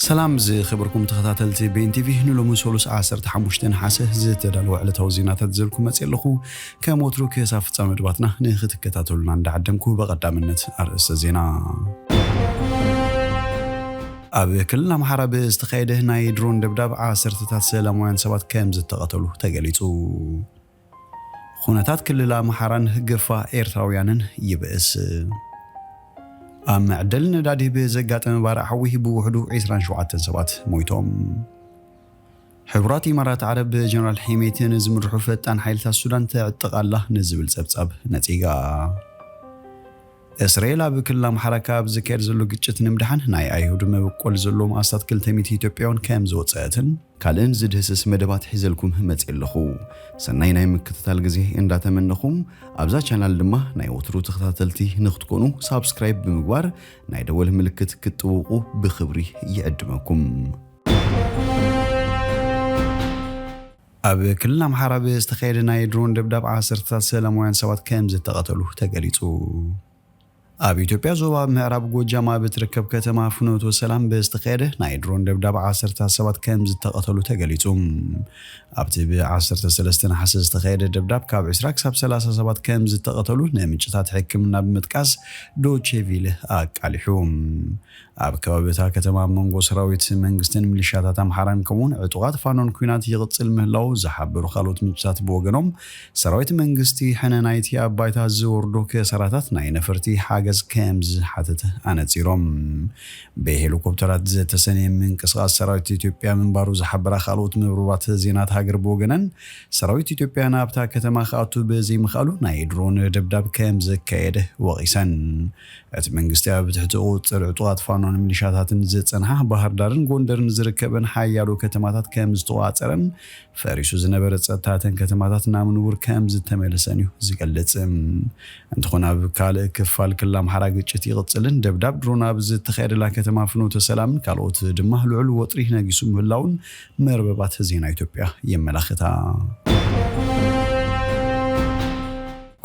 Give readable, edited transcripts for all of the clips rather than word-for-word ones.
سلام زي خبركم تخطاتلتي بين تي في نلو مسولوس عصر تحمشتن حاسه زيت دالو على توزينات تزلكم مسيلخو كموترو كيساف تصامدباتنا نختكتاتلنا عند عدمكو بقدامنت ارس زينا أبي كلنا محارب استخيده ناي درون دبداب عصر تتسلموان سبات كامز تقتلو تقليتو خونتات كللا محارن قفا إيرتراويانن يبئس معدلنا دادي بزقات مبارع حويه بوحدو 27 سبات مويتهم حبراتي مرات عرب جنرال حميتين زمرحو فتان حيلتا السودان تعتق الله نزبل سبساب نتيجة إسرائيل بكل محركة بذكر زلو قجت نمدحن ناي أيهود مبقول زلو مقاستات كل تميت إثيوبيون كام زوت ساعتن كالين زد هسس مدبات حيزلكم همت إلخو سناي ناي مكتتال غزي إن داتا منخم أبزا چانال دما ناي وطرو تختاتلتي نختكونو سابسكرايب بمقوار ناي دول ملكت كتوقو بخبري يقدمكم أب كلنا محارب استخير ناي درون دبداب عصر تسلموان سوات كام زد تقتلو تقليتو أبي إثيوبيا زوبا معرب جوجاما بتركب كتما فنوت وسلام باستخيره ناي درون دبداب عصر تسوات كام زد تقتلو تقليتم أبتي بعصر تسلستن حسس استخير دبداب كاب عسراك ساب سلاسة سبات كام زد تقتلو نامنشتات حكمنا بمتكاس دو تشيفيله أقالحوم أب كوابتا كتما منغو سراويت منغستن مليشاتات أمحاران كمون عطوغات فانون كوينات يغطسل مهلاو زحابرو خالوت منشتات بوغنوم سراويت منغستي حنانايتي أبايتا زوردو كسراتات ناي نفرتي حاجز كامز حتته أنا تيروم بهليكوبترات زي تسني من قصاص سراويت إثيوبيا من بارو زحابرا خالوت مبروبات زينات هاجر بوغنن سراويت إثيوبيا نابتا كتما خاطو بزي مخالو ناي درون دبداب كامز كايده وغيسان ات منغستي بتحتو عطوغات فانون مليشاتاتن زصنها بحر دارن ጎንደርን ዝርከበን ሓያሉ ከተማታት ከም ዝተዋጸረን ፈሪሱ ዝነበረ ጸጥታተን ከተማታት ናምንውር ከም ዝተመለሰን እዩ ዝገልጽ እንትኾነ ብካል ክፋል ክላም ሓራ ግጭት ይቕጽልን ደብዳብ ድሮና ብዝተኸደላ ከተማ ፍኖተ ሰላምን ካልኦት ድማ ልዑል ወጥሪ ነጊሱ ምህላውን መርበባት ዜና ኢትዮጵያ የመላኽታ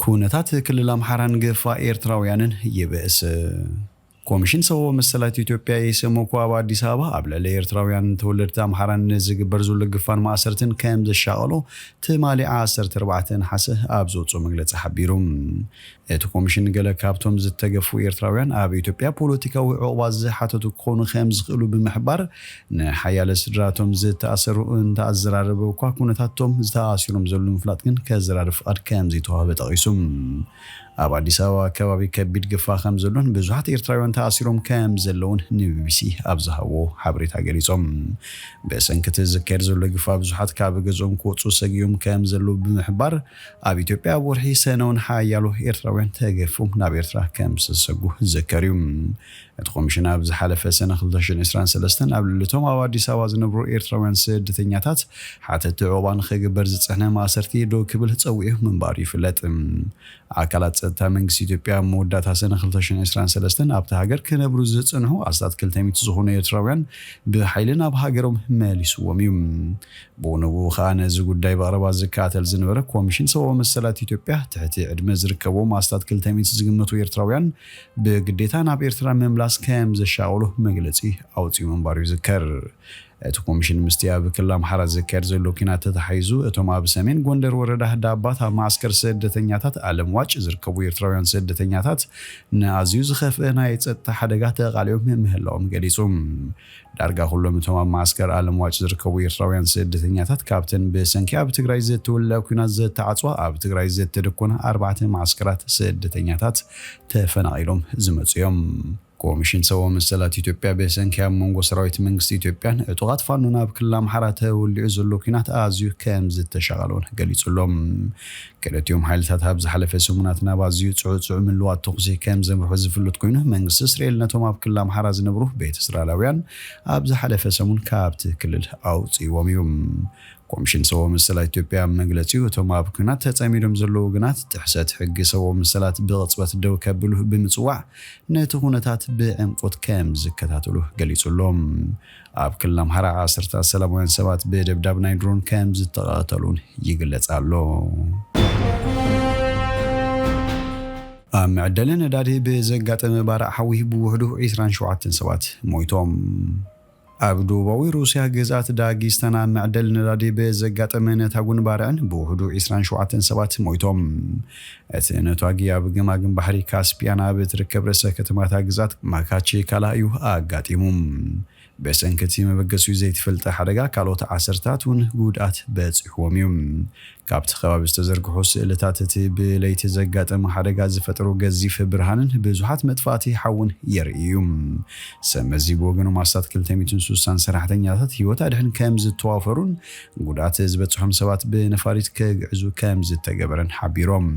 ኩነታት ክልላም ሓራን ገፋ ኤርትራውያንን ይበስ ኮሚሽን ሰው መሰላት ኢትዮጵያ የሰሞኩ አባ አዲስ አበባ አብለለ ኤርትራውያን ተወለድታ አምሐራን ዝግበር ዙል ግፋን ማሰርትን ከም ዘሻቀሎ ተማሊ 14 ሐሰ አብዞጾ መግለጽ ሐቢሩም እቲ ኮሚሽን ገለ ካብቶም ዝተገፉ ኤርትራውያን አብ ኢትዮጵያ ፖለቲካዊ ዕዋዝ ሓተቱ ኮኑ ከም ዝኽሉ ብምሕባር ንሓያለ ስድራቶም ዝተኣሰሩ እንተኣዘራረበ እኳ ኩነታቶም ዝተኣሲሮም ዘሉ ምፍላጥ ግን ከዘራርብ ፍቃድ ከም ዘይተዋሃበ ጠቂሱም أب أديس أبابا كبابي كبير جفا خمزلون بزحت إيرتراويان تأثيرهم كام زلون نبيسي أبزهاو حبريت هجريزهم بس إن كتذكر زلوا جفا بزحت كاب جزهم كوتسو سجيهم كام زلوا بمحبر أبي تبي أورهي سنون حيالو إيرتراويان تجفهم نبيرترا كام سجوا ذكريهم تخمشين أبز حلفة سنة 2023 قبل لتوم أو أديس أبابا زنبرو إيرتراويان سد تنياتات حتى تعوان خج برزت إحنا ما صرتي دو قبل تسويه من باري فلات عكلات تامنغ إثيوبيا مودة سنة 2023 أبتا هاجر كنبرو زصنحو أستاد كلتميت زخون إيرتراويان بحيلنا بهاجرهم ماليس وميم بونو خانه زغداي باربا زكاتل زنبره كوميشن سو مسلات إثيوبيا تحت عدم زركبو أستاد كلتميت زغمتو إيرتراويان بغديتا ناب إيرترا مملاس كام زشاولو مغلصي أوصي منبارو ذكر اتو كوميشن مستياب كلام حرز ذكر زلو كينات تحيزو اتوما بسمين ጎንደር ወረዳ ህዳባት ማስከር ስደተኛታት ዓለም ዋጭ ዝርከቡ ኤርትራውያን ስደተኛታት ንአዝዩ ዝኸፈና የጸጥታ ሓደጋ ተቃሊዮም ምህላዎም ገሊጹም ዳርጋ ሁሉም ቶማ ማስከር ዓለም ዋጭ ዝርከቡ ኤርትራውያን ስደተኛታት ካፕተን በሰንኪያ በትግራይ ዘተወለኩ ኩናት ዘተዓጽዋ ኣብ ትግራይ ዘተደኮነ 4 ማስከራት ስደተኛታት ተፈናቂሎም ዝመጽዮም ኮሚሽን ሰው መሰላት ኢትዮጵያ በሰንኪያ መንጎ ሰራዊት መንግስት ኢትዮጵያን እጥዋት ፋኑና በክላም ሓራተ ወልዑ ዘሎ ኩናት አዝዩ ከም ዝተሻጋሎን ገሊጹሎም ከለቲዮም ሓይልታት ኣብ ዝሓለፈ ሰሙናትና ባዝዩ ጽዑጽዑ ምልዋት ተኹሲ ከም ዘምርሑ ዝፍለጥ ኮይኑ መንግስት እስራኤል ነቶም ኣብ ክላም ሓራ ዝነብሩ ቤተ እስራኤላውያን ኣብ ዝሓለፈ ሰሙን ካብቲ ክልል ኣውጽይዎም እዮም ኮሚሽን ሰው መሰላት ኢትዮጵያ መግለጺው ቶም ኣብ ኩናት ተጻሚዶም ዘለው ግናት ትሕሰት ሕጊ ሰው መሰላት ብቕጽበት ደው ከብሉ ብምጽዋዕ ነቲ ኩነታት ብዕምቆት ከም ዝከታተሉ ገሊጹሎም ኣብ ክልላም ሓራ 10 ሰላማውያን ሰባት በደብዳብ ናይ ድሮን ከም ዝተቃተሉን ይግለጻሉ معدلنا دادي بزقات مبارع حويه بوحدو 27 سبات مويتهم ኣብ ደቡባዊ ሩስያ ግዛት ዳጊስታን ኣብ መዕደል ነዳዲ ብዘጋጠመ ነታጉን ባርዕን ብውሕዱ 27 ሰባት ሞይቶም እቲ ነታጊ ኣብ ገማግም ባሕሪ ካስፒያን ኣብ እትርከብ ርእሰ ከተማታ ግዛት ማካቼካላ እዩ ኣጋጢሙ በሰንከቲ መበገሱ ዘይትፈልጠ ሓደጋ ካልኦት ዓሰርታት እውን ጉድኣት በፂሕዎም እዩ ካብቲ ከባቢ ዝተዘርግሑ ስእልታት እቲ ብለይቲ ዘጋጠመ ሓደጋ ዝፈጠሩ ገዚፍ ብርሃንን ብዙሓት መጥፋእቲ ሓውን የርእዩ ሰመዚ ብወገኖም ኣስታት 260 ሰራሕተኛታት ሂወት ኣድሕን ከም ዝተዋፈሩን ጉድኣት ዝበፅሖም ሰባት ብነፋሪት ከግዕዙ ከም ዝተገበረን ሓቢሮም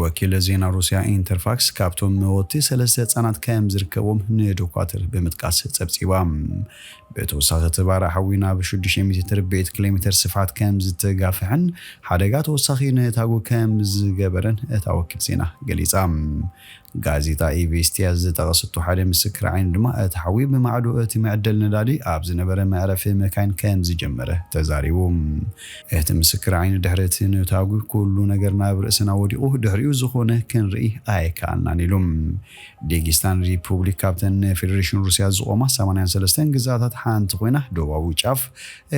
ወኪል ዜና ሩስያ ኢንተርፋክስ ካብቶም መወቲ 3 ህፃናት ከም ዝርከቦም ንዶኳተር ብምጥቃስ ፀብፂባ በተወሳኺ ተባራ ሓዊና ብ600 ርብዒት ኪሎሜትር ስፍሓት ከም ዝተጋፍሕን ሓደጋ ተወሳኺ ነታጉ ከም ዝገበረን እታ ወኪል ዜና ገሊፃ ጋዜጣ ኢቬስቲያ ዝተጠቐሰቱ ሓደ ምስክር ዓይኒ ድማ እቲ ሓዊ ብማዕዱ እቲ መዕደል ነዳዲ ኣብ ዝነበረ መዕረፊ መካይን ከም ዝጀመረ ተዛሪቡ እቲ ምስክር ዓይኒ ድሕሪ እቲ ነታጉ ኩሉ ነገር ናብ ርእስና ወዲቑ ድሕሪኡ ዝኾነ ክንርኢ ኣይከኣልናን ኢሉ ዴጊስታን ሪፑብሊክ ካብተን ፌደሬሽን ሩስያ ዝቆማ 83 ግዛታት ሓንቲ ኮይና ደቡባዊ ጫፍ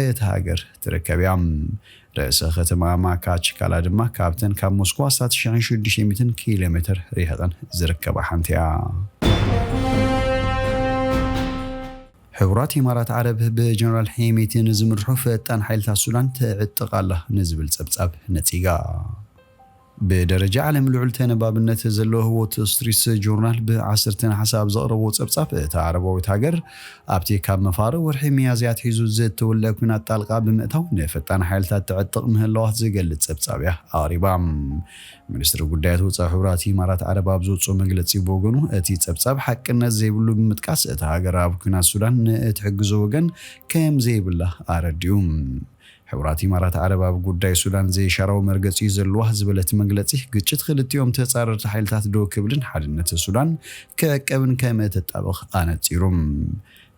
እቲ ሃገር ትርከብ እያ ርእሰ ከተማ ማካቼካላ ድማ ካብተን ካብ ሞስኮ 1600 ኪሎሜትር ርሕቐን ዝርከባ ሓንቲ እያ ሕቡራት ኢማራት ዓረብ ብጀነራል ሄሜቲ ዝምርሑ ፈጣን ሓይልታት ሱዳን ተዕጥቃላ ንዝብል ፀብጻብ ነፂጋ بدرجة عالم العلتين بابنة زلوه هو ستريس جورنال بعصرة حساب زقربو صبصاب تعربو وتهاجر ابتي كاب مفار ورحي ميازيات حيزو زيت ولا كنا طالقه بمئتو نفتان حيلتات تعطق مهلوه زقلت صبصابيا قريبا ሚኒስትር ጉዳያት ወፃኢ ሕብራት ኢማራት ዓረብ ኣብ ዘውፅኦ መግለፂ በወገኑ እቲ ፀብጻብ ሓቅነት ዘይብሉ ብምጥቃስ እቲ ሃገር ኣብ ኩናት ሱዳን እትሕግዞ ወገን ከም ዘይብላ ኣረዲዩ ሕብራት ኢማራት ዓረብ ኣብ ጉዳይ ሱዳን ዘይሻራው መርገፂ ዘለዋ ዝበለት መግለፂ ግጭት ክልቲኦም ተጻረርቲ ሓይልታት ዶ ክብልን ሓድነት ሱዳን ከቀብን ከም ተጣበኽ ኣነፂሩም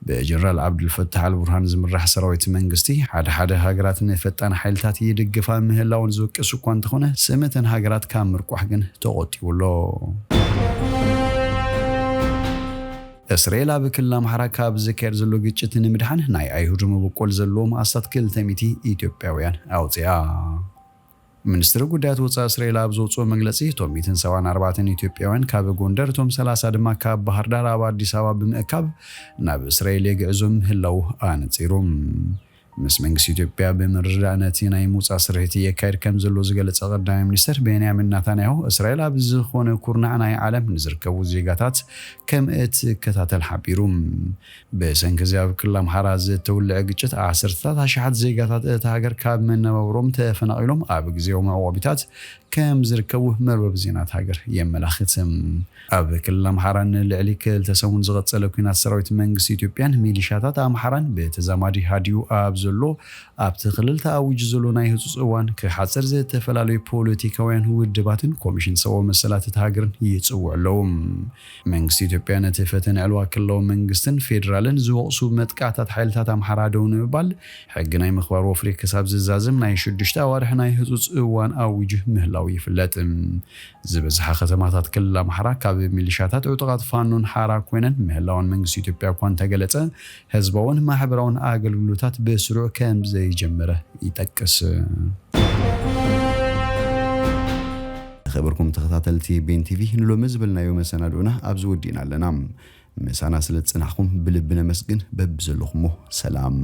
بجنرال عبد الفتاح البرهان زمرح سراويت منغستي حد هاجرات فطان حيلتات يدغفا مهلاون زوقسو كون تخونه سمتن هاجرات كامرقح ግን ተቆጢውሎ እስራኤል ኣብ ክልል ኣምሓራ ካብ ዝካየድ ዘሎ ግጭት ንምድሓን ናይ ኣይሁድ መበቆል ዘለዎም ኣስታት 200 ኢትዮጵያውያን ኣውፅያ ሚኒስትር ጉዳያት ወፃኢ እስራኤል ኣብ ዘውፅኦ መግለፂ ቶም 174 ኢትዮጵያውያን ካብ ጎንደር ቶም 30 ድማ ካብ ባህር ዳር ኣብ አዲስ አበባ ብምእካብ ናብ እስራኤል የግዕዞም ህላው ኣነፂሮም ምስ መንግስቲ ኢትዮጵያ በመረዳእነት ናይ ሙፃ ስርሒት የካይድ ከም ዘሎ ዝገለጸ ቀዳማይ ሚኒስትር ቤንያሚን ኔታንያሁ እስራኤል ኣብ ዝኾነ ኩርናዕ ናይ ዓለም ንዝርከቡ ዜጋታት ከም እትከታተል ሓቢሩ በሰንከዚ ኣብ ክልል ኣምሓራ ዝተወልዐ ግጭት ዓሰርታት ኣሽሓት ዜጋታት እቲ ሃገር ካብ መነባብሮም ተፈናቂሎም ኣብ ጊዜያዊ መዕቆቢታት ከም ዝርከቡ መርበብ ዜናት ሃገር የመላኽት ኣብ ክልል ኣምሓራ ልዕሊ 2 ሰሙን ዝቐፀለ ኩናት ሰራዊት መንግስቲ ኢትዮጵያን ሚሊሻታት ኣምሓራን በተዛማዲ ሃዲዩ ኣብ ዘሎ ኣብቲ ክልል ተኣውጅ ዘሎ ናይ ህፁፅ እዋን ክሓፅር ዝተፈላለዩ ፖለቲካውያን ውድባትን ኮሚሽን ሰብኣዊ መሰላት ሃገርን ይፅውዑ ኣለዉ መንግስቲ ኢትዮጵያ ነቲ ፈተነ ዕልዋ ክልላዊ መንግስትን ፌደራልን ዝወቕሱ መጥቃዕታት ሓይልታት ኣምሓራ ደው ንምባል ሕጊ ናይ ምኽባር ወፍሪ ክሳብ ዝዛዝም ናይ 6 ኣዋርሒ ናይ ህፁፅ እዋን ኣውጅ ምህላው ይፍለጥ ዝበዝሓ ከተማታት ክልል ኣምሓራ ካብ ሚሊሻታት ዕጡቃት ፋኖን ሓራ ኮይነን ምህላውን መንግስቲ ኢትዮጵያ እኳ እንተገለጸ ህዝባውን ማሕበራውን ኣገልግሎታት በስሩዕ ከም ዘይጀመረ ይጠቅስ خبركم تخطاتلتي بين تي في نلو مزبلنا يوم سنادونا أبز ودينا لنا مسانا سلت سنحكم بلبنا مسجن ببزلخمو سلام